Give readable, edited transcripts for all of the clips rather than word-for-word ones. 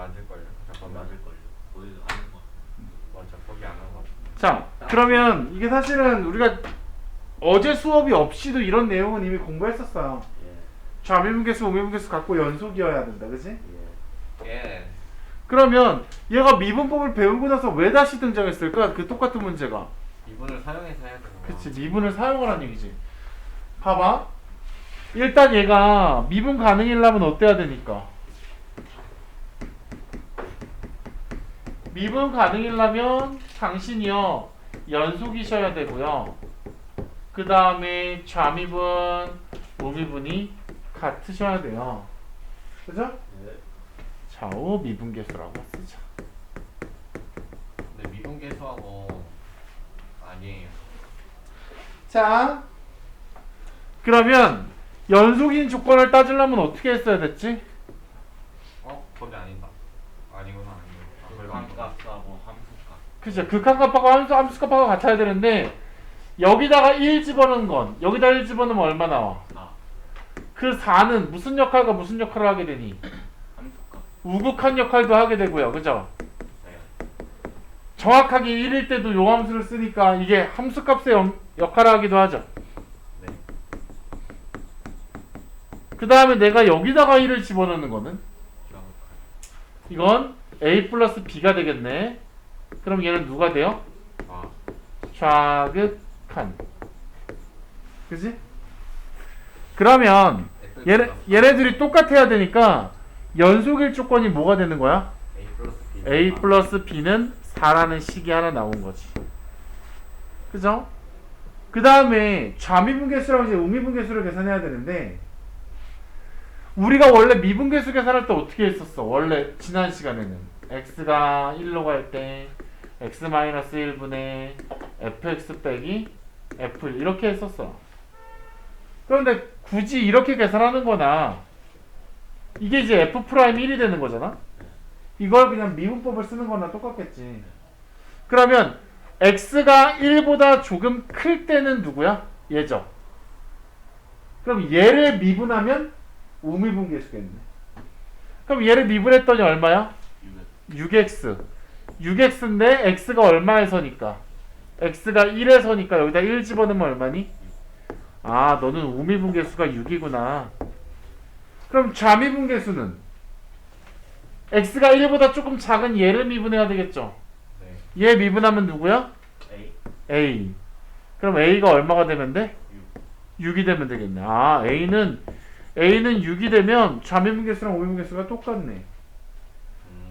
맞을걸요. 잠깐 맞을걸요. 거기도 아닌 것 맞아, 거기 안 한 것 같아. 자, 그러면 이게 사실은 우리가 어제 수업이 없이도 이런 내용은 이미 공부했었어요. 예. 좌미분계수, 우미분계수 갖고 연속이어야 된다, 그지? 예. 예. 그러면 얘가 미분법을 배우고 나서 왜 다시 등장했을까? 그 똑같은 문제가. 이분을 사용해서 해야 되는 거. 그치, 미분을 사용하라는 얘기지. 봐봐. 일단 얘가 미분 가능이려면 어때야 되니까? 미분 가능이려면 당신이요 연속이셔야 되고요. 그 다음에 좌미분, 우미분이 같으셔야 돼요. 그죠? 예. 좌우 미분계수라고 쓰자. 근데 미분계수하고 아니에요. 자, 그러면 연속인 조건을 따지려면 어떻게 했어야 됐지? 거기 아닌가? 아니구나. 극한값하고 함수값. 그죠? 극한값하고 함수값하고 같아야 되는데 여기다가 1 집어넣은 건 여기다 1 집어넣으면 얼마 나와? 4. 그 4는 무슨 역할과 무슨 역할을 하게 되니? 함수값. 우극한 역할도 하게 되고요. 그죠? 네. 정확하게 1일 때도 요 함수를 쓰니까 이게 함수값의 역할을 하기도 하죠. 네. 그 다음에 내가 여기다가 1을 집어넣는 거는 기하극한. 이건 a 플러스 b가 되겠네. 그럼 얘는 누가 돼요? 아, 좌극한. 그지? 그러면 얘네들이 똑같아야 되니까 연속일 조건이 뭐가 되는 거야? A 플러스 B. a 플러스 b는 4라는 식이 하나 나온 거지. 그죠? 그 다음에 좌미분계수랑 이제 우미분계수를 계산해야 되는데 우리가 원래 미분계수 계산할 때 어떻게 했었어? 원래 지난 시간에는 x가 1로 갈 때 x-1분의 fx 빼기 f 이렇게 했었어. 그런데 굳이 이렇게 계산하는 거나 이게 이제 f'1이 되는 거잖아? 이걸 그냥 미분법을 쓰는 거나 똑같겠지. 그러면 x가 1보다 조금 클 때는 누구야? 얘죠. 그럼 얘를 미분하면 우미분계수겠네. 그럼 얘를 미분했더니 얼마야? 6x. 6x인데 x가 얼마에서니까? x가 1에서니까 여기다 1 집어넣으면 얼마니? 아, 너는 우미분계수가 6이구나. 그럼 좌미분계수는 x가 1보다 조금 작은 얘를 미분해야 되겠죠. 네. 얘 미분하면 누구야? A. a. 그럼 a가 얼마가 되면 돼? 6이 되면 되겠네. 아, a는 6이 되면 좌미분계수랑 우미분계수가 똑같네.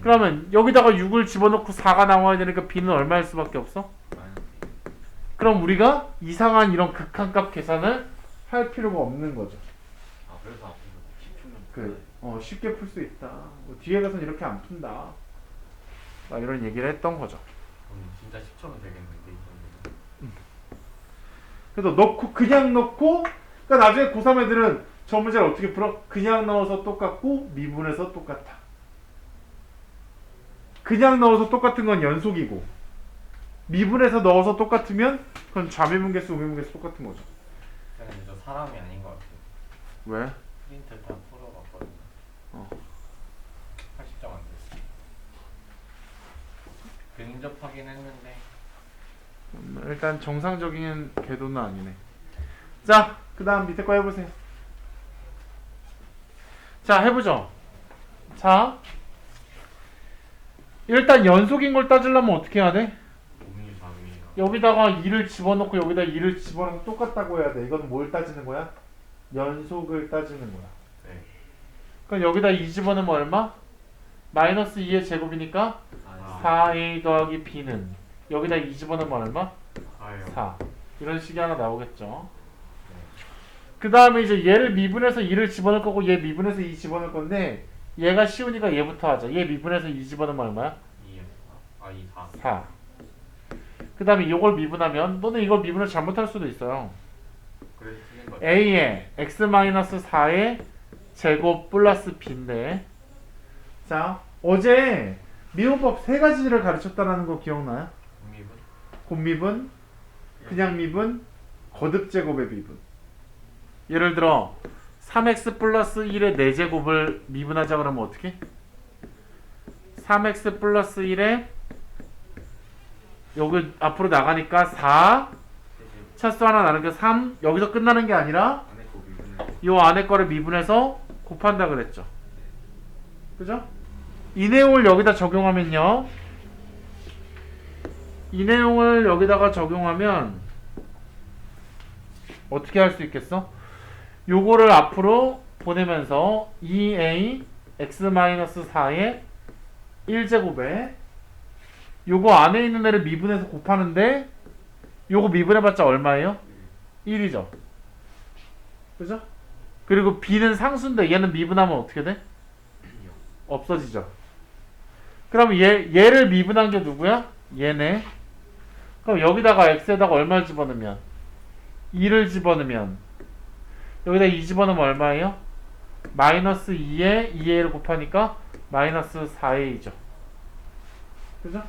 그러면 여기다가 6을 집어넣고 4가 나와야 되니까 b는 얼마일 수밖에 없어? 그럼 우리가 이상한 이런 극한값 계산을 할 필요가 없는 거죠. 아, 그래서 앞으로 10초면 쉽게 풀 수 있다. 뭐 뒤에 가서는 이렇게 안 푼다. 막 이런 얘기를 했던 거죠. 진짜 10초면 되겠는데 이 정도면. 그래서 그냥 넣고, 그러니까 나중에 고3 애들은 저 문제를 어떻게 풀어? 그냥 넣어서 똑같고 미분해서 똑같아. 그냥 넣어서 똑같은 건 연속이고 미분해서 넣어서 똑같으면 그건 좌미분계수, 우미분계수 똑같은 거죠. 근데 저 사람이 아닌 것 같아요. 왜? 프린트 다 풀어봤거든요. 80점 안 됐어. 근접하긴 했는데. 일단 정상적인 궤도는 아니네. 자, 그 다음 밑에 거 해보세요. 자, 해보죠. 자, 일단 연속인 걸 따지려면 어떻게 해야 돼? 우미, 좌미. 여기다가 2를 집어넣고 여기다 2를 집어넣으면 똑같다고 해야 돼. 이건 뭘 따지는 거야? 연속을 따지는 거야. 네. 그럼 여기다 2 집어넣으면 얼마? 마이너스 2의 제곱이니까 4a 더하기 b는 여기다 2 집어넣으면 얼마? 아유. 4. 이런 식이 하나 나오겠죠. 그 다음에 이제 얘를 미분해서 2를 집어넣을 거고 얘 미분해서 2 집어넣을 건데 얘가 쉬우니까 얘부터 하자. 얘 미분해서 2 집어넣으면 얼마야? 2요. 2, 4. 4. 그 다음에 이걸 미분하면 너는 이걸 미분을 잘못할 수도 있어요. 그래서 틀린 거죠. a에 x-4의 제곱 플러스 b인데 자, 어제 미분법 3가지를 가르쳤다는 거 기억나요? 우미분? 곱미분, 그냥 미분, 거듭제곱의 미분. 예를 들어 3x 플러스 1의 4제곱을 미분하자 그러면 어떻게? 3x 플러스 1에 여기 앞으로 나가니까 4 차수 하나 나는 게 3 여기서 끝나는 게 아니라 안에 거 미분을 요 안에 거를 미분해서 곱한다 그랬죠. 그죠? 이 내용을 여기다 적용하면요. 이 내용을 여기다가 적용하면 어떻게 할 수 있겠어? 요거를 앞으로 보내면서 2a x-4의 1제곱에 요거 안에 있는 애를 미분해서 곱하는데 요거 미분해봤자 얼마예요? 1이죠. 그죠? 그리고 b는 상수인데 얘는 미분하면 어떻게 돼? 없어지죠. 그럼 얘를 미분한 게 누구야? 얘네. 그럼 여기다가 x에다가 얼마를 집어넣으면 2를 집어넣으면 여기다 2 집어넣으면 얼마예요? 마이너스 2에 2a를 곱하니까 마이너스 4a죠. 그죠?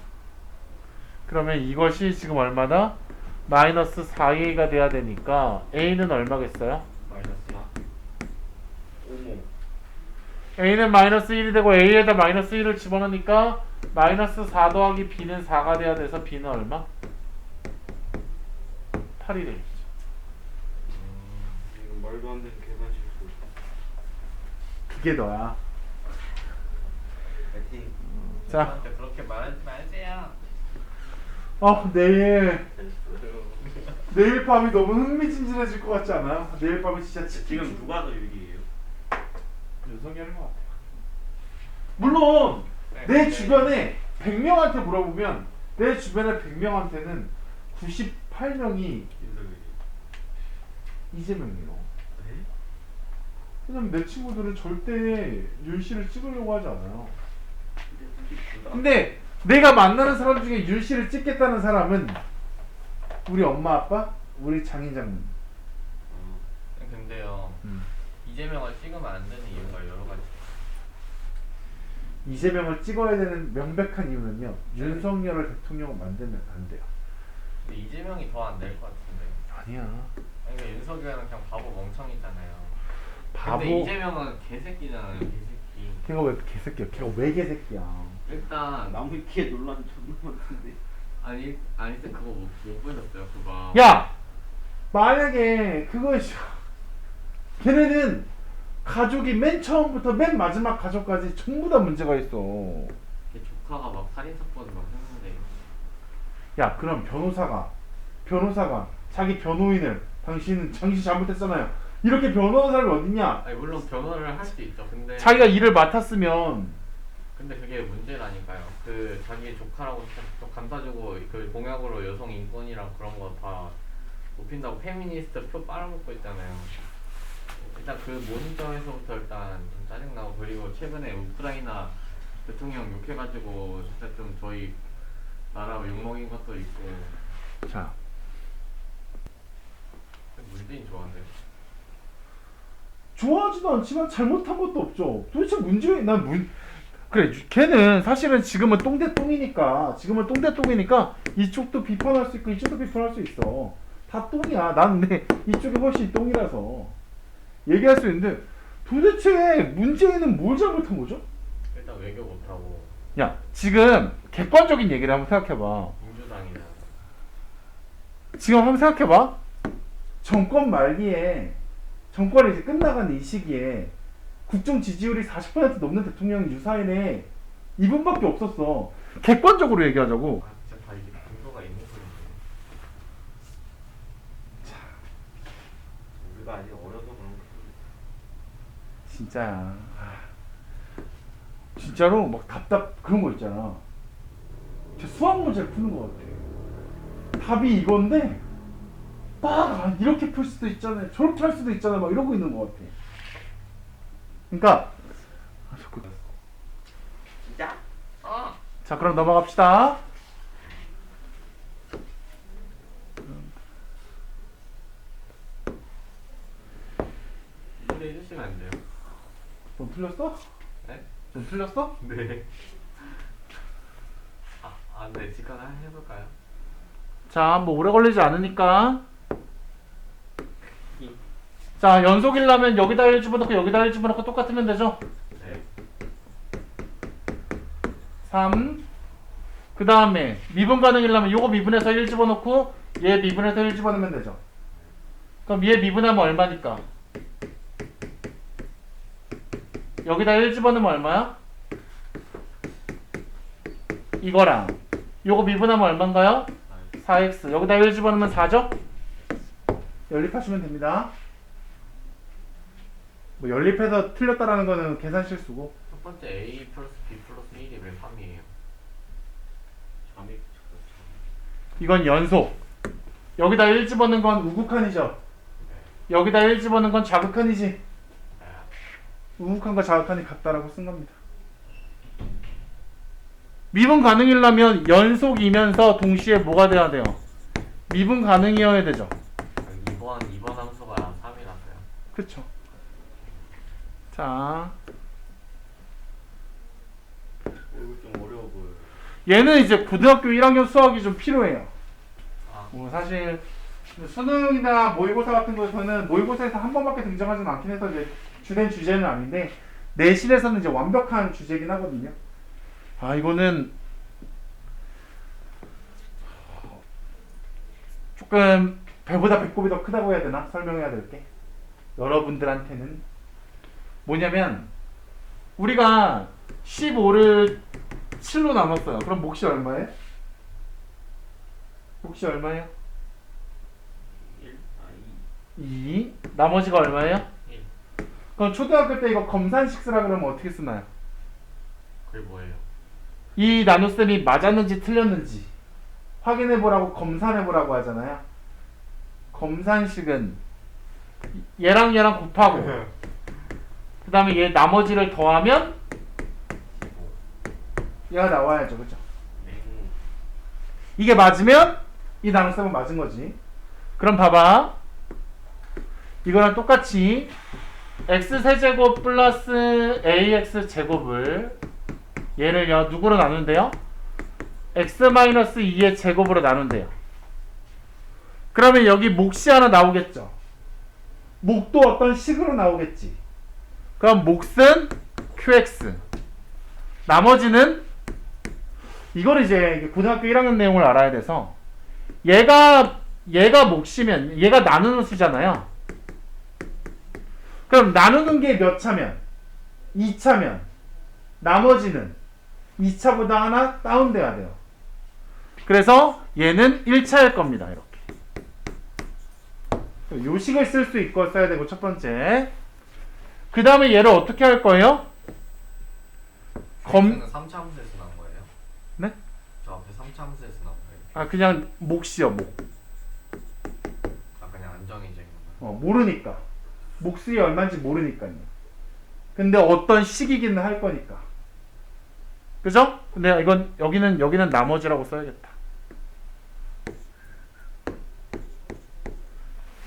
그러면 이것이 지금 얼마다? 마이너스 4a가 돼야 되니까 a는 얼마겠어요? 마이너스 4 오모 a는 마이너스 1이 되고 a에다 마이너스 1을 집어넣으니까 마이너스 4 더하기 b는 4가 돼야 돼서 b는 얼마? 8이 되겠죠. 이거 말도 안 되는 계산 실수 그게 너야. 파이팅 자, 저한테 그렇게 말하지 마세요. 내일 밤이 너무 흥미진진해질 것 같지 않아요? 내일 밤이 진짜 지금 누가 더 유리해요? 윤석이 하는 것 같아요. 물론 내 주변에 100명한테 물어보면 내 주변에 100명한테는 98명이 윤석열이 이재명이에요. 네? 왜냐면 내 친구들은 절대 윤씨를 찍으려고 하지 않아요. 근데 근데 내가 만나는 사람 중에 윤씨를 찍겠다는 사람은 우리 엄마 아빠, 우리 장인장님. 근데요. 이재명을 찍으면 안 되는 이유가 여러 가지. 이재명을 찍어야 되는 명백한 이유는요. 윤석열을 대통령으로 만들면 안 돼요. 근데 이재명이 더 안 될 것 같은데. 아니야. 그러니까 윤석열은 그냥 바보 멍청이잖아요. 바보. 근데 이재명은 개새끼잖아요. 개새끼. 걔가 왜 개새끼야? 걔가 왜 개새끼야? 일단 나무 위키에 논란 존나 많던데 아니 그거 못 보셨어요 그거. 야! 만약에 그거에 걔네는 가족이 맨 처음부터 맨 마지막 가족까지 전부 다 문제가 있어. 걔 조카가 막 살인 사건을 막 했는데. 야, 그럼 변호사가 자기 변호인을 당신 잘못했잖아요. 이렇게 변호하는 사람이 어딨냐? 아니 물론 변호를 할 수 있죠. 근데 자기가 일을 맡았으면. 근데 그게 문제라니까요. 그 자기 조카라고 또 감싸주고 그 공약으로 여성 인권이랑 그런 거 다 높인다고 페미니스트 표 빨아먹고 있잖아요. 일단 그 모든 점에서부터 일단 좀 짜증나고, 그리고 최근에 우크라이나 대통령 욕해가지고 진짜 좀 저희 나라 욕먹인 것도 있고. 자, 문재인 좋아한대요. 좋아하지도 않지만 잘못한 것도 없죠. 도대체 문제가 그래, 걔는 사실은 지금은 똥대똥이니까 이쪽도 비판할 수 있고 이쪽도 비판할 수 있어. 다 똥이야. 나는 이쪽이 훨씬 똥이라서 얘기할 수 있는데, 도대체 문재인은 뭘 잘못한 거죠? 일단 외교 못하고 야, 지금 객관적인 얘기를 한번 생각해봐. 민주당이잖아. 지금 한번 생각해봐. 정권 말기에, 정권이 이제 끝나가는 이 시기에 국정 지지율이 40% 넘는 대통령이 유사인에 이분밖에 없었어. 객관적으로 얘기하자고. 아 진짜 다 이게 근거가 있는 소리인데. 우리가 아직 어려서 그런 거 진짜야. 진짜로 막 그런 거 있잖아. 진짜 수학 문제를 푸는 것 같아. 답이 이건데 막 이렇게 풀 수도 있잖아요. 저렇게 할 수도 있잖아요. 막 이러고 있는 것 같아. 그러니까 진짜? 자, 그럼 넘어갑시다. 이해해 주시면 안 돼요? 좀 틀렸어? 네? 좀 틀렸어? 네. 네, 직관 해볼까요? 자, 뭐 오래 걸리지 않으니까. 자, 연속이려면 여기다 1 집어넣고 여기다 1 집어넣고 똑같으면 되죠? 네. 4 3. 그 다음에 미분 가능이려면 요거 미분해서 1 집어넣고 얘 미분해서 1 집어넣으면 되죠. 그럼 얘 미분하면 얼마니까? 여기다 1 집어넣으면 얼마야? 이거랑 요거 미분하면 얼마인가요? 4x. 여기다 1 집어넣으면 4죠? 연립하시면 됩니다. 뭐 연립해서 틀렸다라는 거는 계산 실수고. 첫 번째 A 플러스 B 플러스 1이 왜 3이에요? 잠이 이건 연속. 여기다 1 집어넣은 건 우극한이죠. 여기다 1 집어넣은 건 자극한이지. 우극한과 자극한이 같다라고 쓴 겁니다. 미분 가능이려면 연속이면서 동시에 뭐가 돼야 돼요? 미분 가능이어야 되죠. 2번 함수가 3이라서요. 그쵸. 자, 이거 좀 어려워 보여요. 얘는 이제 고등학교 1학년 수학이 좀 필요해요. 아, 뭐 사실 수능이나 모의고사 같은 거에서는 모의고사에서 한 번밖에 등장하지는 않긴 해서 이제 주된 주제는 아닌데 내신에서는 이제 완벽한 주제긴 하거든요. 아, 이거는 조금 배보다 배꼽이 더 크다고 해야 되나? 설명해야 될 게. 여러분들한테는 뭐냐면 우리가 15를 7로 나눴어요. 그럼 몫이 얼마예요? 몫이 얼마예요? 1? 2. 나머지가 얼마예요? 1. 그럼 초등학교 때 이거 검산식 쓰라 그러면 어떻게 쓰나요? 그게 뭐예요? 이 나눗셈이 맞았는지 틀렸는지 확인해보라고 검산해보라고 하잖아요. 검산식은 얘랑 얘랑 곱하고 그 다음에 얘 나머지를 더하면 얘가 나와야죠. 그죠? 이게 맞으면 이 나눗셈은 맞은 거지. 그럼 봐봐. 이거랑 똑같이 x세제곱 플러스 ax제곱을 얘를요 누구로 나눈대요? x-2의 제곱으로 나눈대요. 그러면 여기 몫이 하나 나오겠죠. 몫도 어떤 식으로 나오겠지. 그럼 몫은 qx. 나머지는 이걸 이제 고등학교 1학년 내용을 알아야 돼서 얘가 몫이면 얘가 나누는 수잖아요. 그럼 나누는 게 몇 차면? 2차면 나머지는 2차보다 하나 다운돼야 돼요. 그래서 얘는 1차일 겁니다. 이렇게 요식을 쓸 수 있고 써야 되고 첫 번째. 그 다음에 얘를 어떻게 할 거예요? x는 3차 함수에서 나온 거예요? 네? 저 앞에 3차 함수에서 나온 거예요? 아 그냥 몫이요. 몫. 아, 그냥 안 정해져 있는 거예요? 모르니까. 몫이 얼마인지 모르니까요. 근데 어떤 식이기는 할 거니까. 그죠? 근데 이건 여기는 나머지라고 써야겠다.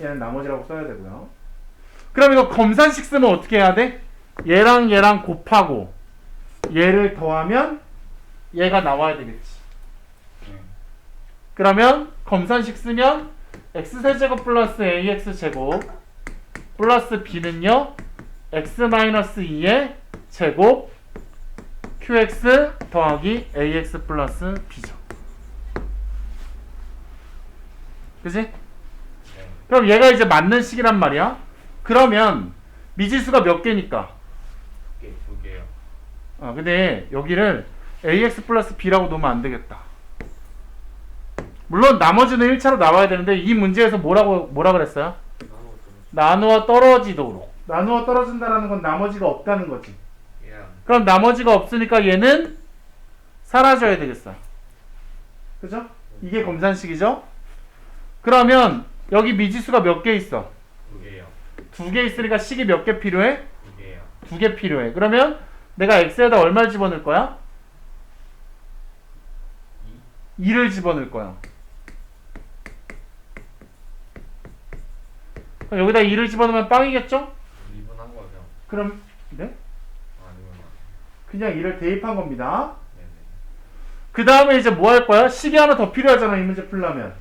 얘는 나머지라고 써야 되고요. 그럼 이거 검산식 쓰면 어떻게 해야 돼? 얘랑 얘랑 곱하고 얘를 더하면 얘가 나와야 되겠지. 그러면 검산식 쓰면 x세제곱 플러스 ax제곱 플러스 b는요 x-2의 제곱 qx 더하기 ax 플러스 b죠. 그치? 네. 그럼 얘가 이제 맞는 식이란 말이야. 그러면 미지수가 몇 개니까? 2개요. 근데 여기를 ax 플러스 b라고 놓으면 안 되겠다. 물론 나머지는 1차로 나와야 되는데 이 문제에서 뭐라 그랬어요? 나누어 떨어지도록. 나누어 떨어진다라는 건 나머지가 없다는 거지. 예. 그럼 나머지가 없으니까 얘는 사라져야 되겠어. 그죠? 이게 검산식이죠? 그러면 여기 미지수가 몇 개 있어? 2개요. 2개 있으니까 식이 몇 개 필요해? 2개요. 2개 필요해. 그러면 내가 x에다 얼마를 집어넣을 거야? 2를 집어넣을 거야. 그럼 여기다 2를 집어넣으면 빵이겠죠? 2분한 거죠? 그럼 네? 아니면 그냥 2를 대입한 겁니다. 네네. 그 다음에 이제 뭐 할 거야? 식이 하나 더 필요하잖아, 이 문제 풀려면.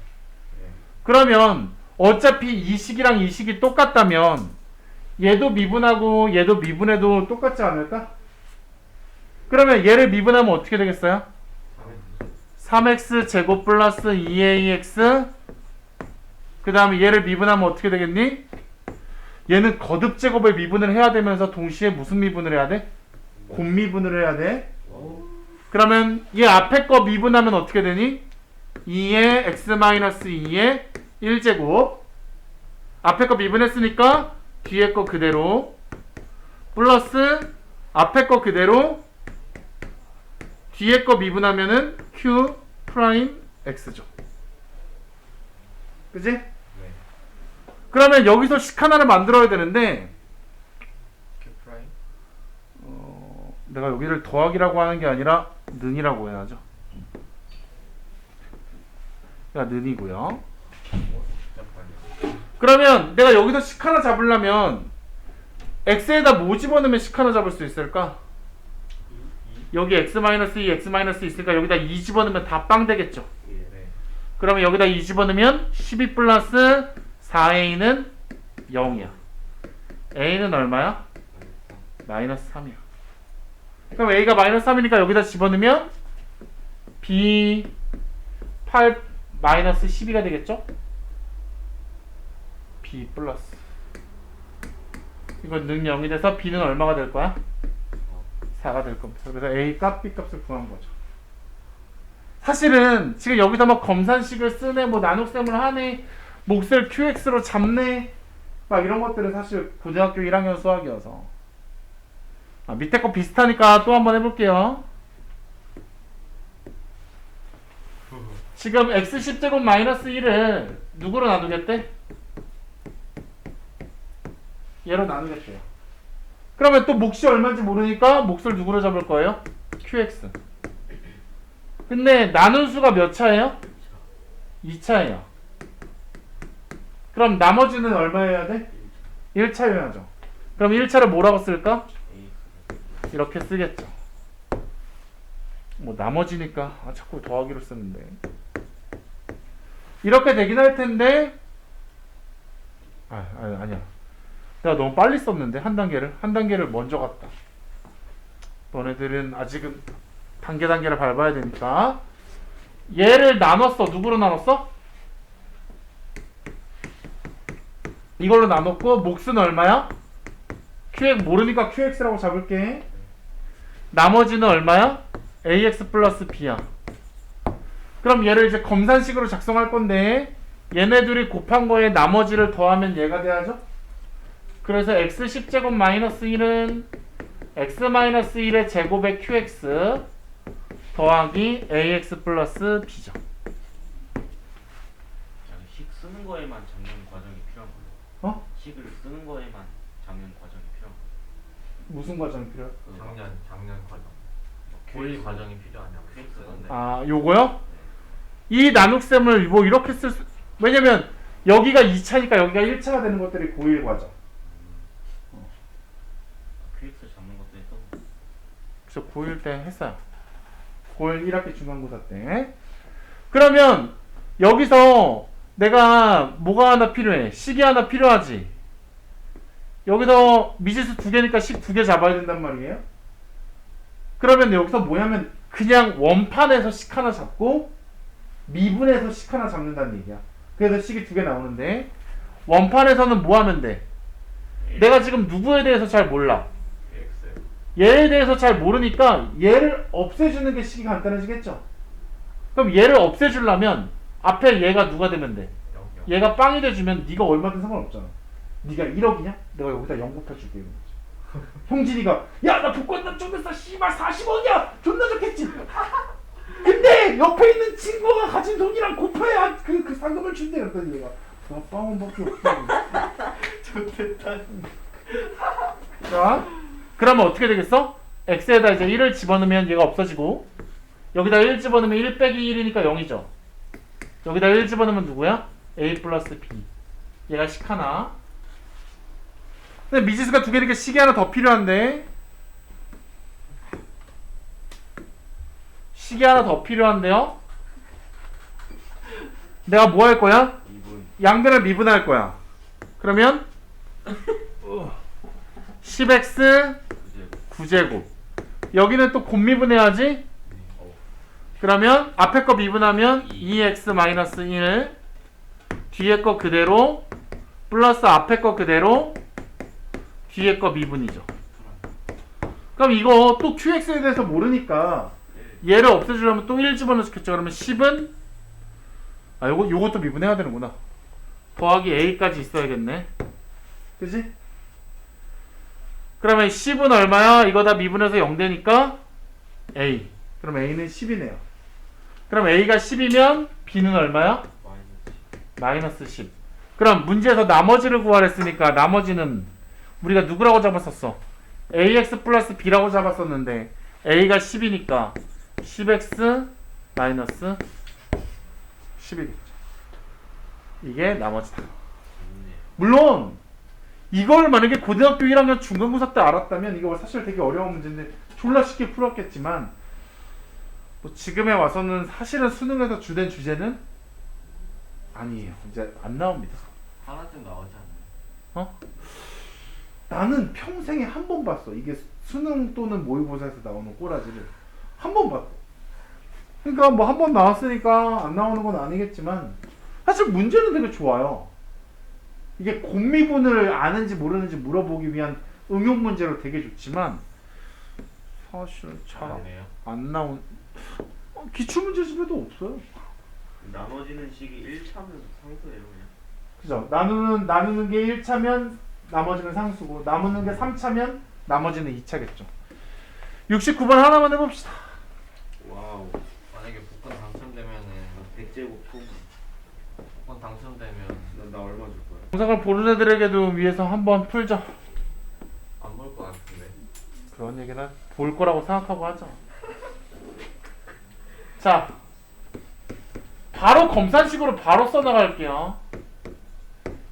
네. 그러면 어차피 이 식이랑 이 식이 똑같다면 얘도 미분하고 얘도 미분해도 똑같지 않을까? 그러면 얘를 미분하면 어떻게 되겠어요? 3x 제곱 플러스 2ax 그 다음에 얘를 미분하면 어떻게 되겠니? 얘는 거듭 제곱을 미분을 해야 되면서 동시에 무슨 미분을 해야 돼? 곱미분을 해야 돼. 그러면 얘 앞에 거 미분하면 어떻게 되니? 2의 x-2의 1제곱 앞에 거 미분했으니까 뒤에 거 그대로 플러스 앞에 거 그대로 뒤에 거 미분하면은 q 프라임 x죠. 그지? 네. 그러면 여기서 식 하나를 만들어야 되는데 Q 프라임? 내가 여기를 더하기라고 하는 게 아니라 는이라고 해야죠. 그러니까 는이고요. 그러면 내가 여기서 식 하나 잡으려면 x에다 뭐 집어넣으면 식 하나 잡을 수 있을까? 여기 x-2, x-2 있으니까 여기다 2 집어넣으면 다 빵 되겠죠. 네. 그러면 여기다 2 집어넣으면 12 플러스 4a는 0이야. a는 얼마야? 마이너스 3이야. 그럼 a가 마이너스 3이니까 여기다 집어넣으면 b 8 마이너스 12가 되겠죠? b 플러스 이건 는 0이 돼서 b는 얼마가 될 거야? 4가 될 겁니다. 그래서 a 값, b 값을 구한 거죠. 사실은 지금 여기다 막 검산식을 쓰네, 뭐 나눗셈을 하네, 몫을 qx로 잡네, 막 이런 것들은 사실 고등학교 1학년 수학이어서. 밑에 거 비슷하니까 또 한번 해볼게요. 지금 x 10제곱 마이너스 1을 누구로 나누겠대? 얘로 나누겠대요. 그러면 또 몫이 얼마인지 모르니까 몫을 누구로 잡을 거예요? qx. 근데 나눈 수가 몇 차예요? 2차예요. 그럼 나머지는 얼마여야 돼? 1차여야죠. 그럼 1차를 뭐라고 쓸까? 이렇게 쓰겠죠. 뭐 나머지니까 자꾸 더하기로 쓰는데 이렇게 되긴 할 텐데 아니야. 내가 너무 빨리 썼는데 한 단계를 먼저 갔다. 너네들은 아직은 단계를 밟아야 되니까 얘를 나눴어. 누구로 나눴어? 이걸로 나눴고 몫은 얼마야? qx 모르니까 qx라고 잡을게. 나머지는 얼마야? ax 플러스 b야. 그럼 얘를 이제 검산식으로 작성할 건데 얘네 둘이 곱한 거에 나머지를 더하면 얘가 돼야죠? 그래서 x 10제곱 마이너스 1은 x 마이너스 1의 제곱의 qx 더하기 ax 플러스 b죠. 식 쓰는 거에만 잡는 과정이 필요한 거예요. 식을 쓰는 거에만 잡는 과정이 필요한 거예요. 무슨 과정이 필요해? 작년 과정. 고일 과정이 필요하냐고. 쓰는데. 요거요? 이 나눗셈을 뭐 이렇게 쓸 수, 왜냐면 여기가 2차니까 여기가 1차가 되는 것들이 고일 과정. QX 잡는 것도 했던. 그래서 고1 때 했어요. 고1 1학기 중간고사 때. 그러면 여기서 내가 뭐가 하나 필요해? 식이 하나 필요하지. 여기서 미지수 2개니까 식 2개 잡아야 된단 말이에요. 그러면 여기서 뭐냐면 그냥 원판에서 식 하나 잡고 미분에서 식 하나 잡는다는 얘기야. 그래서 식이 2개 나오는데 원판에서는 뭐 하면 돼? 내가 지금 누구에 대해서 잘 몰라. 얘에 대해서 잘 모르니까 얘를 없애주는 게 식이 간단해지겠죠. 그럼 얘를 없애주려면 앞에 얘가 누가 되면 돼? 얘가 빵이 돼주면 네가 얼마든 상관없잖아. 네가 1억이냐? 내가 여기다 0 곱해줄게. 형진이가 야 나 복권단 좀 했어 씨발 40원이야 존나 좋겠지. 근데 옆에 있는 친구가 가진 돈이랑 곱해야 그 상금을 준대. 그랬더니 얘가 나 빵원밖에 없어. 좋겠다. 자 그러면 어떻게 되겠어? x에다 이제 1을 집어넣으면 얘가 없어지고 여기다 1 집어넣으면 1 빼기 1이니까 0이죠. 여기다 1 집어넣으면 누구야? a 플러스 b. 얘가 식 하나. 근데 미지수가 2개니까 식이 하나 더 필요한데 식이 하나 더 필요한데요? 내가 뭐 할 거야? 양변을 미분할 거야. 그러면 10x 9제곱 여기는 또 곱미분해야지. 그러면 앞에 거 미분하면 2x-1 뒤에 거 그대로 플러스 앞에 거 그대로 뒤에 거 미분이죠. 그럼 이거 또 qx에 대해서 모르니까 얘를 없애주려면 또 1 집어넣겠죠. 그러면 10은 요것도 미분해야 되는구나. 더하기 a까지 있어야겠네. 그지? 그러면 10은 얼마야? 이거 다 미분해서 0 되니까 a. 그럼 a는 10이네요. 그럼 a가 10이면 b는 얼마야? 마이너스 10. 그럼 문제에서 나머지를 구하랬으니까 나머지는 우리가 누구라고 잡았었어? ax 플러스 b라고 잡았었는데 a가 10이니까 10x 마이너스 10이겠죠. 이게 나머지다. 물론 이걸 만약에 고등학교 1학년 중간고사 때 알았다면 이거 사실 되게 어려운 문제인데 졸라 쉽게 풀었겠지만 뭐 지금에 와서는 사실은 수능에서 주된 주제는 아니에요. 이제 안 나옵니다. 하나쯤 나오지 않나요? 나는 평생에 한 번 봤어. 이게 수능 또는 모의고사에서 나오는 꼬라지를 한 번 봤어. 그러니까 뭐 한 번 나왔으니까 안 나오는 건 아니겠지만 사실 문제는 되게 좋아요. 이게 곱미분을 아는지 모르는지 물어보기 위한 응용 문제로 되게 좋지만 사실 잘 안 나온 기출문제집에도 없어요. 나눠지는 식이 1차면 상수예요 그냥. 그죠? 나누는 게 1차면 나머지는 상수고 나누는 게 3차면 나머지는 2차겠죠. 69번 하나만 해봅시다. 와우. 만약에 복권 당첨되면은 백제곱 품. 복권 당첨되면 나 얼마 줄 거야? 영상을 보는 애들에게도 위해서 한번 풀자. 안 볼 것 같은데. 그런 얘기는 볼 거라고 생각하고 하자. 자, 바로 검산식으로 바로 써나갈게요.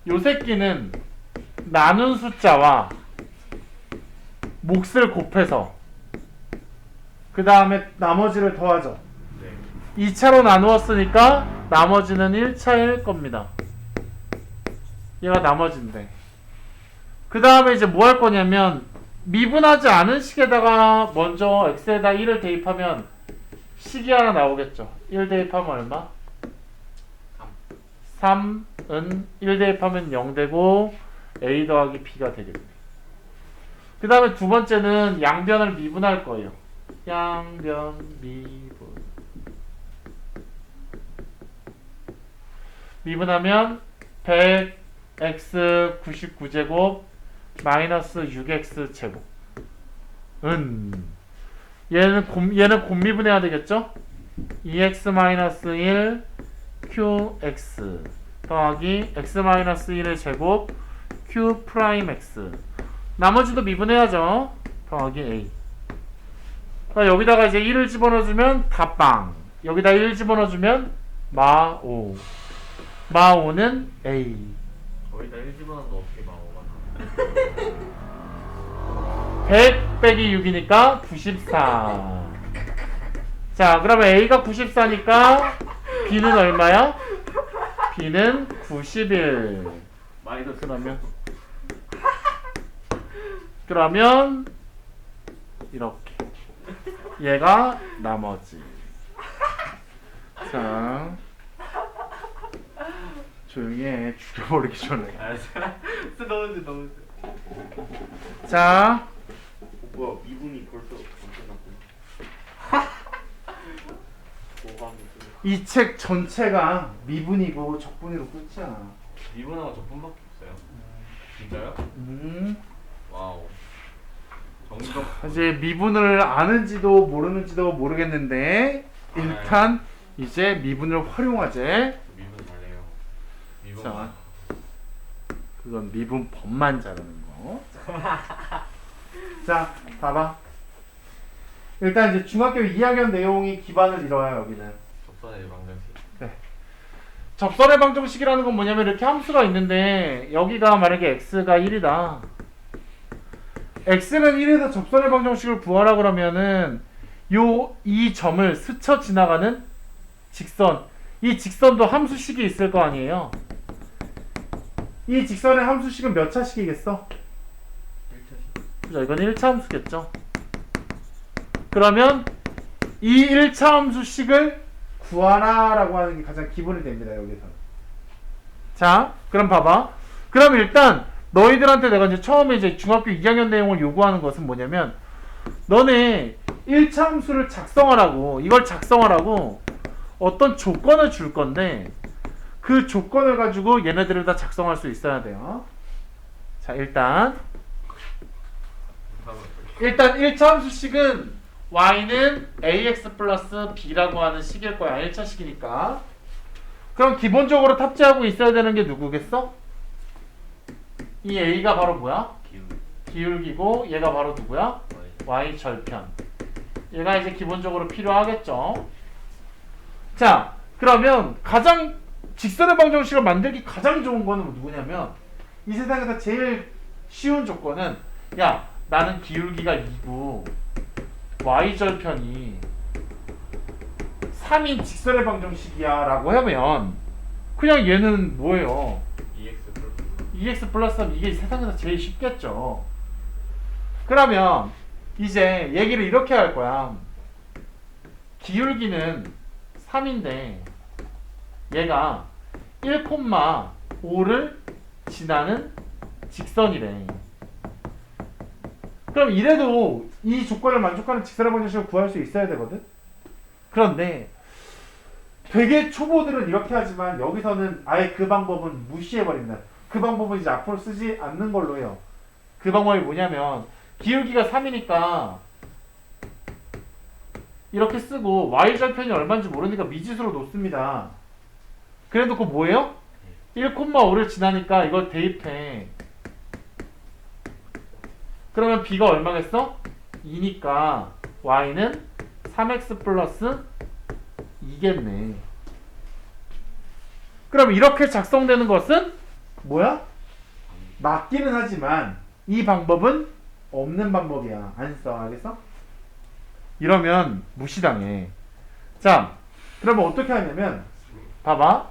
요 새끼는 나눈 숫자와 몫을 곱해서 그 다음에 나머지를 더하죠. 네. 2차로 나누었으니까 나머지는 1차일 겁니다. 얘가 나머지인데 그 다음에 이제 뭐 할 거냐면 미분하지 않은 식에다가 먼저 x에다 1을 대입하면 식이 하나 나오겠죠. 1 대입하면 얼마? 3은 1 대입하면 0 되고 a 더하기 b가 되겠네. 그 다음에 두 번째는 양변을 미분할 거예요. 양변 미분. 미분하면 100x 99제곱 마이너스 6x 제곱 얘는 곱미분해야 되겠죠? 2x 마이너스 1 qx 더하기 x 마이너스 1의 제곱 q 프라임 x 나머지도 미분해야죠. 더하기 a. 그러니까 여기다가 이제 1을 집어넣어주면 다빵. 여기다 1 집어넣어주면 마5. 마5는 a. 거기다 1 집어넣어도 어떻게 마오가 나? 100 빼기 6이니까 94. 자, 그러면 a가 94니까 b는 얼마야? b는 91. 마이너스. 그러면 이렇게 얘가 나머지. 자, 조용히 해. 죽여버리기 전에. 알았어. 너무 자, 뭐야 미분이 벌써 끝났구나. 이 책 전체가 미분이고 적분이로 끝이야. 미분하고 적분밖에 없어요. 진짜요? 와우. 정적. 이제 미분을 아는지도 모르는지도 모르겠는데 일단 이제 미분을 활용하재. 미분 잘해요. 미분. 자, 그건 미분 법만 자르는 거. 자, 봐봐. 일단 이제 중학교 2학년 내용이 기반을 이뤄요. 여기는 접선의 방정식. 접선의 방정식이라는 건 뭐냐면 이렇게 함수가 있는데 여기가 만약에 x가 1이다. x는 1에서 접선의 방정식을 구하라 그러면은 이 점을 스쳐 지나가는 직선, 이 직선도 함수식이 있을 거 아니에요. 이 직선의 함수식은 몇 차식이겠어? 1차식. 그죠? 이건 1차 함수겠죠. 그러면 이 1차 함수식을 구하라 라고 하는 게 가장 기본이 됩니다. 여기서는. 자, 그럼 봐봐. 그럼 일단 너희들한테 내가 이제 처음에 이제 중학교 2학년 내용을 요구하는 것은 뭐냐면 너네 1차 함수를 작성하라고, 이걸 작성하라고 어떤 조건을 줄 건데 그 조건을 가지고 얘네들을 다 작성할 수 있어야 돼요. 자, 일단 1차 함수식은 y는 ax 플러스 b라고 하는 식일 거야. 1차 식이니까. 그럼 기본적으로 탑재하고 있어야 되는 게 누구겠어? 이 a가 바로 뭐야? 기울기고 얘가 바로 누구야? y 절편. 얘가 이제 기본적으로 필요하겠죠. 자, 그러면 가장 직선의 방정식을 만들기 가장 좋은 거는 누구냐면 이 세상에서 제일 쉬운 조건은 야, 나는 기울기가 2고 y절편이 3인 직선의 방정식이야 라고 하면 그냥 얘는 뭐예요? EX 플러스 3 이게 세상에서 제일 쉽겠죠. 그러면 이제 얘기를 이렇게 할 거야. 기울기는 3인데 얘가 1,5를 지나는 직선이래. 그럼 이래도 이 조건을 만족하는 직선의 방정식을 구할 수 있어야 되거든. 그런데 되게 초보들은 이렇게 하지만 여기서는 아예 그 방법은 무시해버립니다. 그 방법은 이제 앞으로 쓰지 않는 걸로 해요. 그 방법이 뭐냐면 기울기가 3이니까 이렇게 쓰고 y절편이 얼마인지 모르니까 미지수로 놓습니다. 그래도 그거 뭐예요? 1,5를 지나니까 이걸 대입해. 그러면 b가 얼마겠어? 2니까 y는 3x 플러스 2겠네. 그럼 이렇게 작성되는 것은 뭐야? 맞기는 하지만 이 방법은 없는 방법이야. 안 써. 알겠어? 이러면 무시당해. 자, 그러면 어떻게 하냐면 봐봐.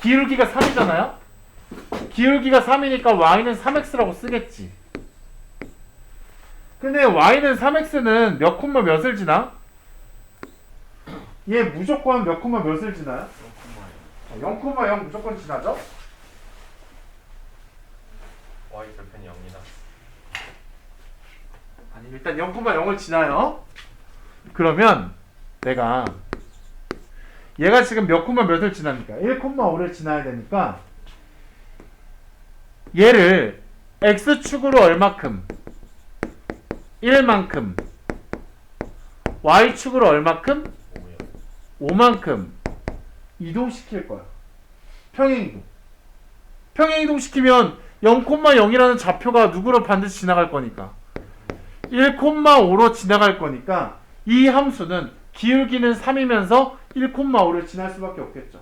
기울기가 3이잖아요? 기울기가 3이니까 y는 3x라고 쓰겠지. 근데 y는 3x는 몇 콤마 몇을 지나? 얘 무조건 몇 콤마 몇을 지나요? 0,0 무조건 지나죠? y절편이 0이다. 아니 일단 0,0을 지나요. 그러면 내가 얘가 지금 몇 콤마 몇을 지납니까? 1,5를 지나야 되니까 얘를 x축으로 얼마큼? 1만큼 y축으로 얼마큼? 5만큼 이동시킬 거야. 평행이동. 평행이동 시키면 0,0이라는 좌표가 누구로 반드시 지나갈 거니까 1,5로 지나갈 거니까 이 함수는 기울기는 3이면서 1,5를 지날 수밖에 없겠죠.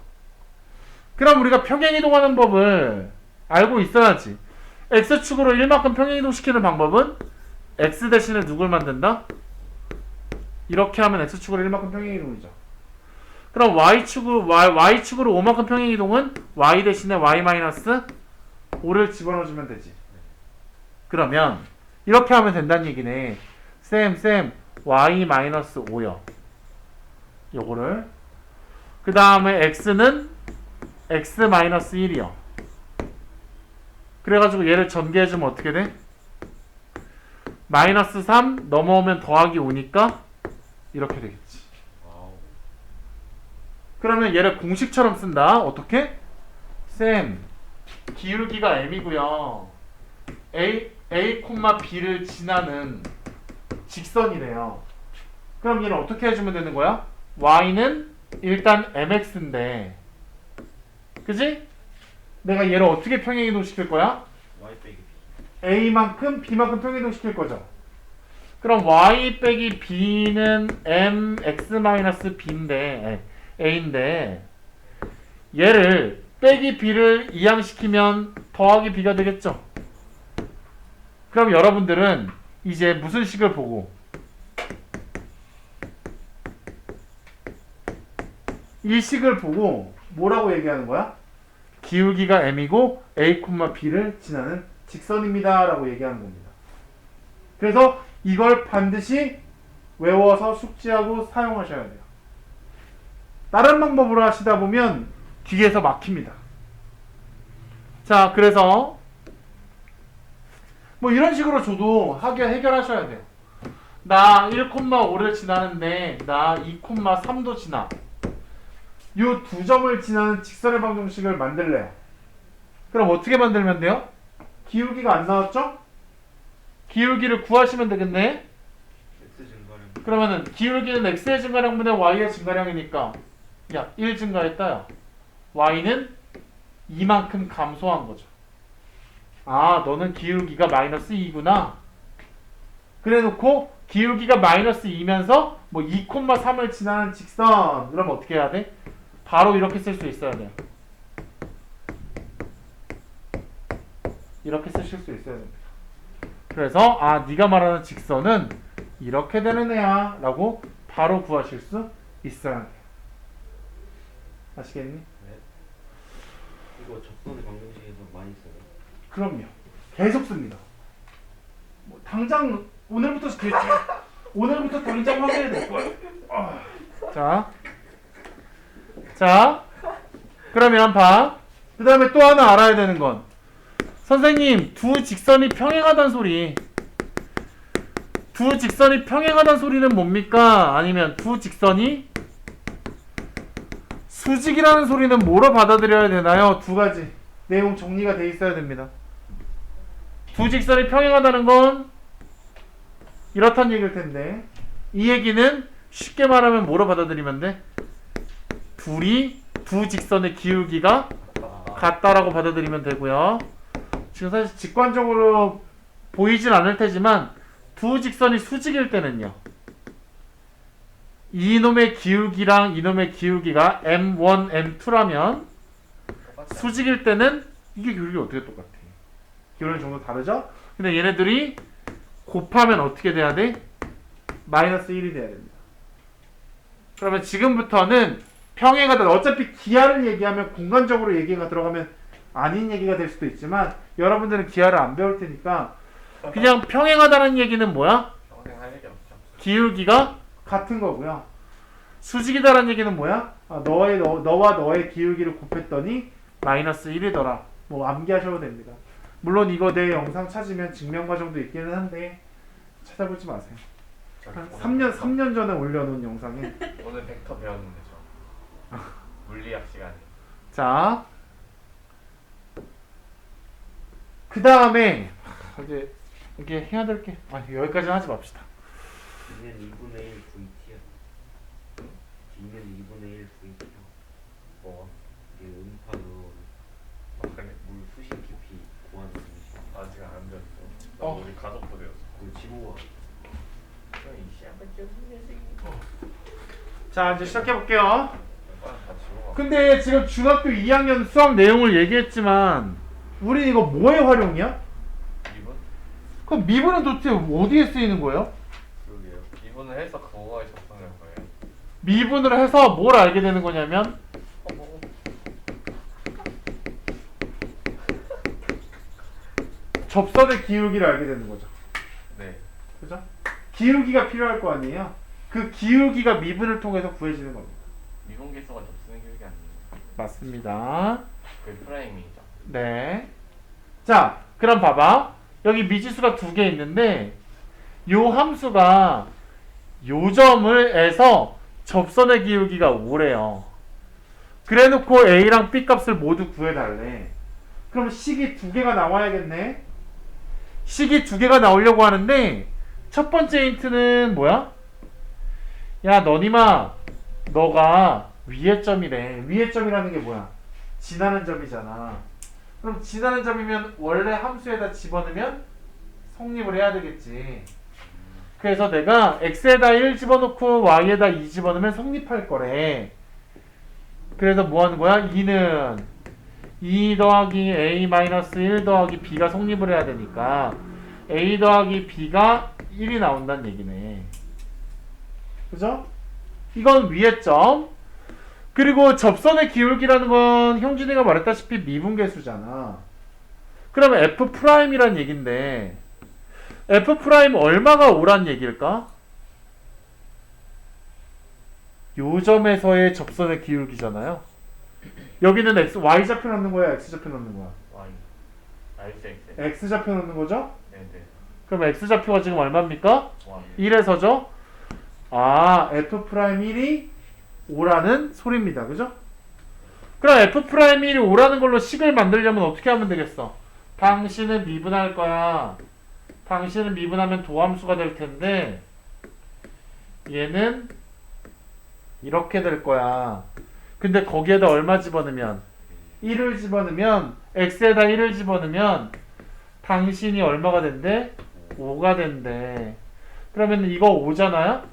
그럼 우리가 평행이동하는 법을 알고 있어야지. x축으로 1만큼 평행이동 시키는 방법은 x 대신에 누굴 만든다? 이렇게 하면 x축으로 1만큼 평행이동이죠. 그럼 y축으로 5만큼 평행이동은 y 대신에 y-5를 집어넣어주면 되지. 그러면 이렇게 하면 된다는 얘기네. 쌤 y-5요. 요거를 그 다음에 x는 x-1이요. 그래가지고 얘를 전개해주면 어떻게 돼? -3 넘어오면 더하기 5니까 이렇게 되겠지. 그러면 얘를 공식처럼 쓴다. 어떻게? 쌤, 기울기가 m이고요. a,b를 지나는 직선이래요. 그럼 얘는 어떻게 해주면 되는 거야? y는 일단 mx인데, 그지? 내가 얘를 어떻게 평행이동 시킬 거야? y 빼기 b. a만큼 b만큼 평행이동 시킬 거죠. 그럼 y 빼기 b는 mx-b인데 a인데 얘를 빼기 b를 이항시키면 더하기 b가 되겠죠. 그럼 여러분들은 이제 무슨 식을 보고 이 식을 보고 뭐라고 얘기하는 거야? 기울기가 m이고 a, b를 지나는 직선입니다 라고 얘기하는 겁니다. 그래서 이걸 반드시 외워서 숙지하고 사용하셔야 돼요. 다른 방법으로 하시다 보면 뒤에서 막힙니다. 자, 그래서 뭐 이런 식으로 줘도 해결하셔야 돼요. 나 1,5를 지나는데 나 2,3도 지나. 요 두 점을 지나는 직선의 방정식을 만들래요. 그럼 어떻게 만들면 돼요? 기울기가 안 나왔죠? 기울기를 구하시면 되겠네. X 증가량. 그러면은 기울기는 x의 증가량분의 y의 증가량이니까 야 1 증가했다. 야. y는 이만큼 감소한 거죠. 아, 너는 기울기가 마이너스 2구나. 그래 놓고 기울기가 마이너스 2면서 뭐 2,3을 지나는 직선. 그러면 어떻게 해야 돼? 바로 이렇게 쓸 수 있어야 돼요. 이렇게 쓰실 수 있어야 됩니다. 그래서 아, 네가 말하는 직선은 이렇게 되는 애야 라고 바로 구하실 수 있어야 돼요. 아시겠니? 이거 접선의 방정식에서 많이 써요. 그럼요. 계속 씁니다. 뭐 당장 오늘부터 당장 확인해야 될 거야. 자, 그러면 봐. 그 다음에 또 하나 알아야 되는 건 선생님 두 직선이 평행하단 소리. 두 직선이 평행하단 소리는 뭡니까? 아니면 두 직선이 수직이라는 소리는 뭐로 받아들여야 되나요? 두 가지 내용 정리가 돼 있어야 됩니다. 두 직선이 평행하다는 건 이렇단 얘기일 텐데 이 얘기는 쉽게 말하면 뭐로 받아들이면 돼? 두 직선의 기울기가 같다라고 받아들이면 되고요. 지금 사실 직관적으로 보이진 않을 테지만 두 직선이 수직일 때는요. 이놈의 기울기랑 이놈의 기울기가 M1, M2라면 수직일 때는 이게 기울기가 어떻게 똑같아? 기울기 정도 다르죠? 근데 얘네들이 곱하면 어떻게 돼야 돼? 마이너스 1이 돼야 됩니다. 그러면 지금부터는 평행하다. 어차피 기하를 얘기하면 공간적으로 얘기가 들어가면 아닌 얘기가 될 수도 있지만 여러분들은 기하를 안 배울 테니까 그냥 평행하다는 얘기는 뭐야? 평생 할 일이 없죠. 기울기가 같은 거고요. 수직이다라는 얘기는 뭐야? 아, 너와 너의 기울기를 곱했더니 마이너스 1이더라. 뭐 암기하셔도 됩니다. 물론 이거 내 영상 찾으면 증명 과정도 있기는 한데 찾아보지 마세요. 한 3년 전에 올려놓은 영상에. 오늘 벡터 배웠는데 저 물리학 시간에. 자, 그 다음에 이게 해야 될 게 여기까지는 하지 맙시다. D는 2분의 1 VT야. D는 2분의 1 VT야. 뭐 이게 음파로 그래. 물 수심 깊이 구하는 방식. 아직 안 배웠어. 나 우리 가족도 배웠어. 그 지구와 이 시합은 좀 힘내세요. 자, 이제 시작해 볼게요. 다 지워. 근데 지금 중학교 2학년 수학 내용을 얘기했지만 우리 이거 뭐에 활용이야? 이분? 그럼 미분은 도대체 어디에 쓰이는 거예요? 그러게요. 이분을 해서 그거에 접근할 거예요. 미분을 해서 뭘 알게 되는 거냐면 뭐. 접선의 기울기를 알게 되는 거죠. 네. 그죠? 기울기가 필요할 거 아니에요? 그 기울기가 미분을 통해서 구해지는 겁니다. 미분 개수가 접수는 기울기 아니에요. 맞습니다. 그게 프라임이죠. 네. 자, 그럼 봐봐. 여기 미지수가 두 개 있는데 요 함수가 요 점을 해서 접선의 기울기가 5래요. 그래 놓고 A랑 B 값을 모두 구해달래. 그럼 식이 두 개가 나와야겠네. 식이 두 개가 나오려고 하는데 첫 번째 힌트는 뭐야? 야, 너니마 너가 위의 점이래. 위의 점이라는 게 뭐야? 지나는 점이잖아. 그럼 지나는 점이면 원래 함수에다 집어넣으면 성립을 해야 되겠지. 그래서 내가 x에다 1 집어넣고 y에다 2 집어넣으면 성립할 거래. 그래서 뭐 하는 거야? 2는 2 더하기 a 마이너스 1 더하기 b가 성립을 해야 되니까 a 더하기 b가 1이 나온다는 얘기네. 그죠? 이건 위의 점. 그리고 접선의 기울기라는 건 형준이가 말했다시피 미분계수잖아. 그러면 F'이란 얘긴데 F' 얼마가 오란 얘기일까? 요 점에서의 접선의 기울기잖아요. 여기는 x, y좌표 넣는 거야, x좌표 넣는 거야? Y XX x좌표 넣는 거죠? 네네 그럼 x좌표가 지금 얼마입니까? Y 1에서죠? 아, f'1이 5라는 소리입니다. 그죠? 그럼 f'1이 5라는 걸로 식을 만들려면 어떻게 하면 되겠어? 당신은 미분할 거야. 당신은 미분하면 도함수가 될 텐데 얘는 이렇게 될 거야. 근데 거기에다 얼마 집어넣으면 1을 집어넣으면 x에다 1을 집어넣으면 당신이 얼마가 된대? 5가 된대. 그러면 이거 5잖아요?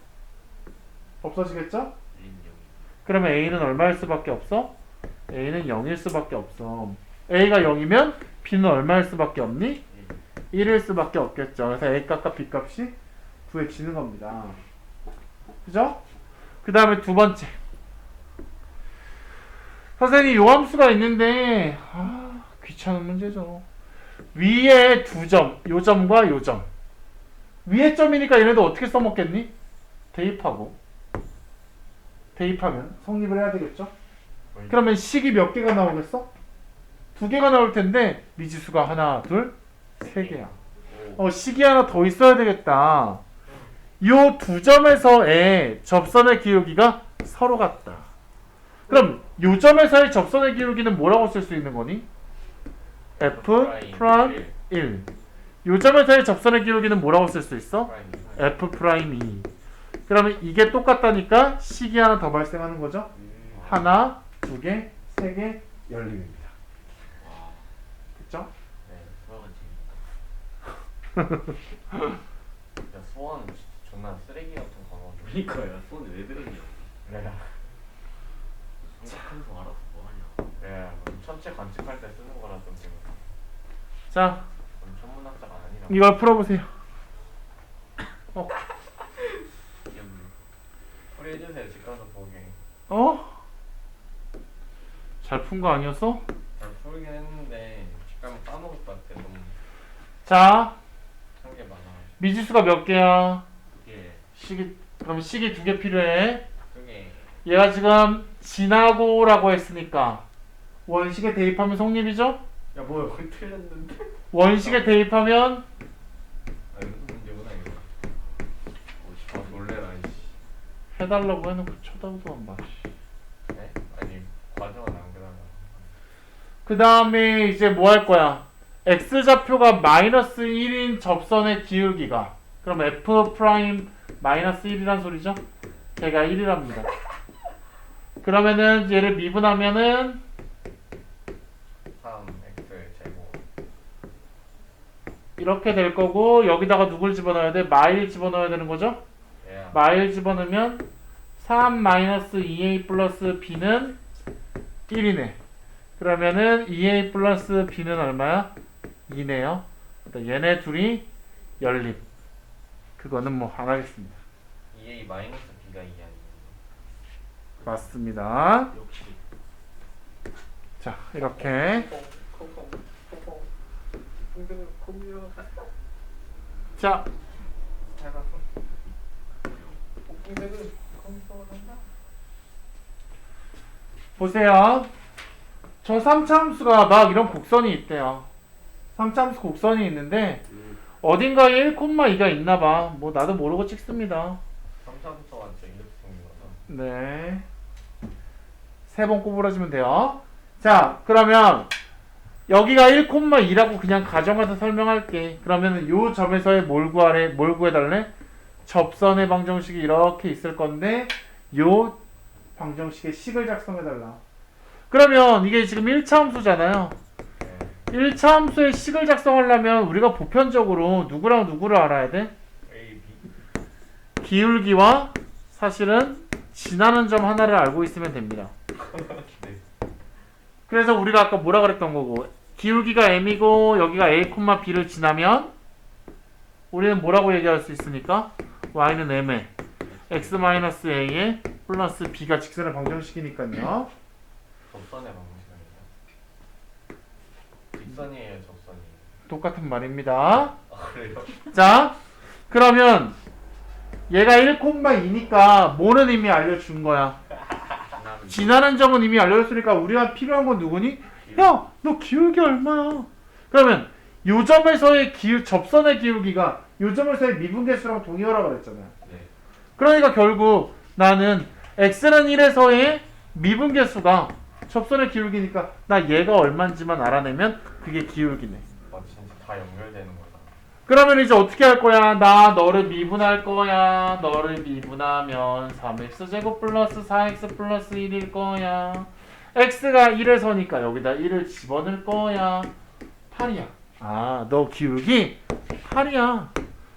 없어지겠죠? 1, 0 그러면 a는 얼마일 수밖에 없어? a는 0일 수밖에 없어. a가 0이면 b는 얼마일 수밖에 없니? 1일 수밖에 없겠죠. 그래서 a 값과 b 값이 구해지는 겁니다. 그죠? 그 다음에 두 번째. 선생님 요함수가 있는데 귀찮은 문제죠. 위에 두 점, 요 점과 요 점. 위에 점이니까 얘네도 어떻게 써먹겠니? 대입하고. 대입하면 성립을 해야 되겠죠? 그러면 식이 몇 개가 나오겠어? 두 개가 나올 텐데 미지수가 하나, 둘, 세 개야. 식이 하나 더 있어야 되겠다. 요 두 점에서의 접선의 기울기가 서로 같다. 그럼 요 점에서의 접선의 기울기는 뭐라고 쓸 수 있는 거니? F'1. 요 점에서의 접선의 기울기는 뭐라고 쓸 수 있어? F'2. 그러면 이게 똑같다니까 식이 하나 더 발생하는 거죠? 하나, 두 개, 세 개, 열림입니다. 됐죠? 네 수학은 재밌다 야, 수원 진짜 정말 쓰레기 같은 거. 그러니까요 손에 왜 들었냐 내가 생각하면서 알아서 뭐하냐 내가 천체 관측할 때 쓰는 거라 좀 지금 자, 천문학자가 아니라. 이걸 풀어보세요. 귀엽네 풀이 해주세요. 집 가서 보게. 잘 푼 거 아니었어? 잘 풀긴 했는데 집 가면 까먹을 것 같아. 너무 자, 한 게 많아. 미지수가 몇 개야? 그게 그럼 식이 두 개 필요해. 그게 얘가 지금 지나고라고 했으니까 원식에 대입하면 성립이죠? 야 뭐야 거기 틀렸는데? 원식에 대입하면 아 이거 문제구나 이거. 아 놀래라 이씨. 해달라고 해놓고 쳐다보도 안 봐. 네? 아니 과정은 남겨달라. 그 다음에 이제 뭐 할 거야? x좌표가 마이너스 1인 접선의 기울기가 그럼 f 프라임 마이너스 1이란 소리죠? 걔가 1이랍니다. 그러면은 얘를 미분하면은 3x 제곱. 이렇게 될 거고 여기다가 누굴 집어넣어야 돼? 마일 집어넣어야 되는 거죠? 예. 마일 집어넣으면 3 마이너스 2a 플러스 b는 1이네. 그러면은 2a 플러스 b는 얼마야? 2네요. 얘네 둘이 연립. 그거는 뭐 안 하겠습니다. 2a 마이너스 b가 2 아니에요? 맞습니다. 역시 자, 이렇게. 자, 보세요. 저 3차 함수가 막 이런 곡선이 있대요. 3차 함수 곡선이 있는데 어딘가에 1,2가 있나봐. 뭐 나도 모르고 찍습니다. 3차부터 완전 이렇게 생긴 거죠? 네. 3번 꼬부러지면 돼요. 자, 그러면 여기가 1,2라고 그냥 가정해서 설명할게. 그러면 요 점에서의 뭘 구해달래? 접선의 방정식이 이렇게 있을 건데 요 방정식의 식을 작성해달라. 그러면 이게 지금 1차 함수잖아요. 네. 1차 함수의 식을 작성하려면 우리가 보편적으로 누구랑 누구를 알아야 돼? a, b. 기울기와 사실은 지나는 점 하나를 알고 있으면 됩니다. 네. 그래서 우리가 아까 뭐라 그랬던 거고 기울기가 m이고 여기가 a, b를 지나면 우리는 뭐라고 얘기할 수 있으니까 y는 m에 x-a에 플러스 b가 직선의 방정식이니까요. 접선의 방식입니다. 직선이에요, 접선이에요. 똑같은 말입니다. 아 그래요? 자, 그러면 얘가 1,2니까 뭐는 이미 알려준 거야. 지나는 점은 이미 알려줬으니까 우리가 필요한 건 누구니? 야, 너 기울기 얼마야? 그러면 요 점에서의 접선의 기울기가 요 점에서의 미분계수랑 동의어라고 그랬잖아요. 네. 그러니까 결국 나는 x는 1에서의 미분계수가 접선의 기울기니까 나 얘가 얼마인지만 알아내면 그게 기울기네. 진짜 다 연결되는 거다. 그러면 이제 어떻게 할 거야? 나 너를 미분할 거야. 너를 미분하면 3x제곱 플러스 4x 플러스 1일 거야. x가 1에서니까 여기다 1을 집어넣을 거야. 8이야. 아, 너 기울기 8이야.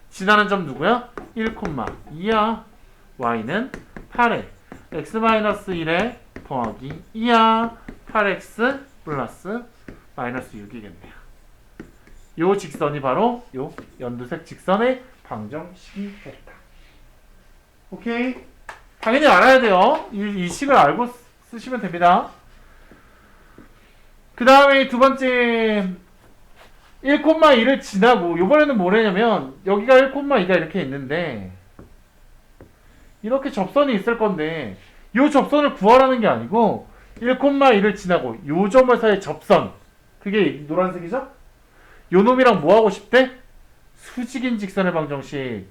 지나는 점 누구야? 1,2야. y는 8에 x-1에 더하기 2야. 8x 플러스 마이너스 6이겠네요. 요 직선이 바로 요 연두색 직선의 방정식이 됐다. 오케이? 당연히 알아야 돼요. 이 식을 알고 쓰시면 됩니다. 그 다음에 두 번째 1,2를 지나고 요번에는 뭐냐면 여기가 1,2가 이렇게 있는데 이렇게 접선이 있을 건데 요 접선을 구하라는 게 아니고 1,2를 지나고 요 점에서의 접선 그게 노란색이죠? 요 놈이랑 뭐 하고 싶대? 수직인 직선의 방정식.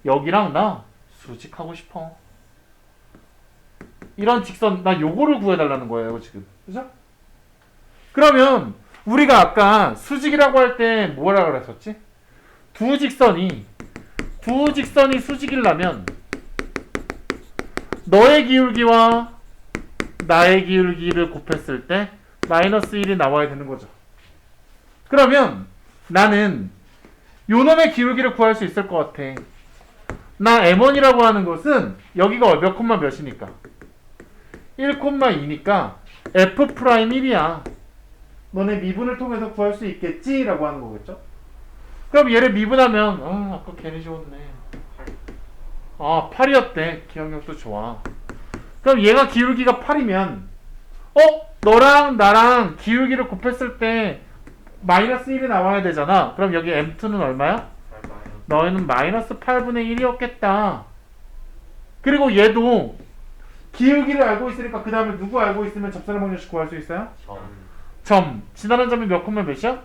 여기랑 나 수직하고 싶어. 이런 직선 나 요거를 구해달라는 거예요 지금. 그죠? 그러면 우리가 아까 수직이라고 할 때 뭐라고 그랬었지? 두 직선이 수직이려면 너의 기울기와 나의 기울기를 곱했을 때 마이너스 1이 나와야 되는 거죠. 그러면 나는 요놈의 기울기를 구할 수 있을 것 같아. 나 m1이라고 하는 것은 여기가 몇 콤마 몇이니까 1,2니까 f'1이야. 너네 미분을 통해서 구할 수 있겠지? 라고 하는 거겠죠? 그럼 얘를 미분하면 아까 괜히 좋았네. 8이었대. 기억력도 좋아. 그럼 얘가 기울기가 8이면 너랑 나랑 기울기를 곱했을 때 마이너스 1이 나와야 되잖아. 그럼 여기 m2는 얼마야? 너희는 마이너스 8분의 1이었겠다. 그리고 얘도 기울기를 알고 있으니까 그 다음에 누구 알고 있으면 접선의 방정식 구할 수 있어요? 점. 지나는 점이 몇 콤마 몇이야?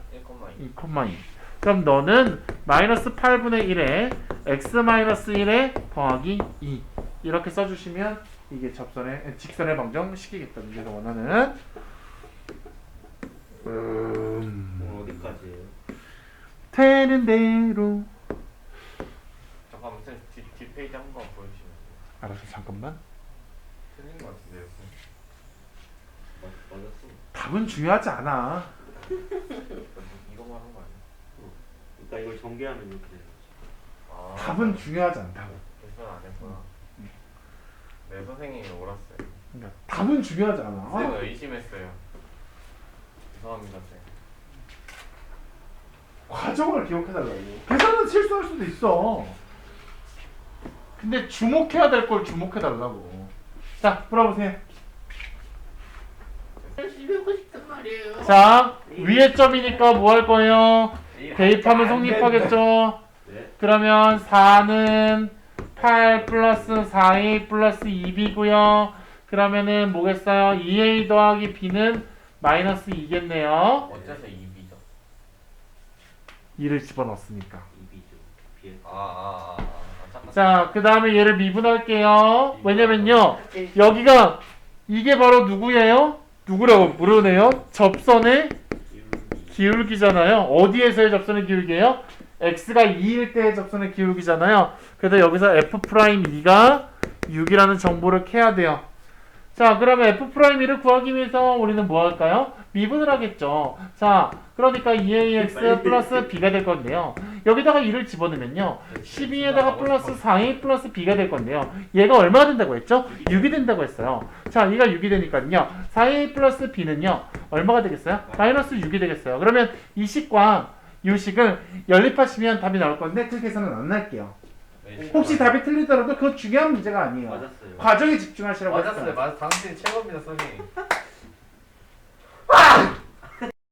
1,2. 2,2. 그럼 너는 마이너스 8분의 1에 x-1에 더하기 2 이렇게 써주시면 이게 직선의 방정식이겠다. 그래서 원하는 어디까지예요? 되는 대로. 잠깐만 쌤 뒷페이지 한번 보여주시면 돼요. 알았어, 잠깐만. 틀린 것 같은데요. 맞았어. 답은 중요하지 않아. 이거만 한 거 아니야? 그러니까 이걸 전개하면 이렇게 되는 거지. 답은 중요하지 않다고. 계산 안 했구나. 네, 선생님이 옳았어요. 그러니까 답은 중요하지 않아. 쌤은 의심했어요. 죄송합니다, 쌤. 과정을 기억해달라고. 계산은 실수할 수도 있어. 근데 주목해야 될 걸 주목해달라고. 자, 풀어보세요. 쓰고 싶단 말이에요. 자, 위의 점이니까 뭐 할 거예요? 대입하면 성립하겠죠? 네. 그러면 4는 8 플러스 4a 플러스 2b고요. 그러면은 뭐겠어요? 2a 더하기 b는 마이너스 2겠네요. 어째서 2B죠? 2를 집어넣었으니까. 2B죠. 비에. 잠깐. 자, 그 다음에 얘를 미분할게요. 왜냐면요, 여기가 이게 바로 누구예요? 누구라고 물으네요? 접선의 기울기잖아요. 어디에서의 접선의 기울기예요? x가 2일 때의 접선의 기울기잖아요. 그래서 여기서 f'2가 6이라는 정보를 캐야 돼요. 자, 그러면 f'2를 구하기 위해서 우리는 뭐 할까요? 미분을 하겠죠. 자, 그러니까 2ax 플러스 b가 될 건데요. 여기다가 2를 집어넣으면요. 12에다가 플러스 4a 플러스 b가 될 건데요. 얘가 얼마가 된다고 했죠? 6이 된다고 했어요. 자, 얘가 6이 되니까요. 4a 플러스 b는요. 얼마가 되겠어요? 마이너스 6이 되겠어요. 그러면 이 식과 이 식을 연립하시면 답이 나올 건데 그 계산은 안 할게요. 혹시 답이 틀리더라도 그거 중요한 문제가 아니에요. 맞았어요. 과정에 집중하시라고 맞았어요. 했어요. 당신 최고입니다, 선생님.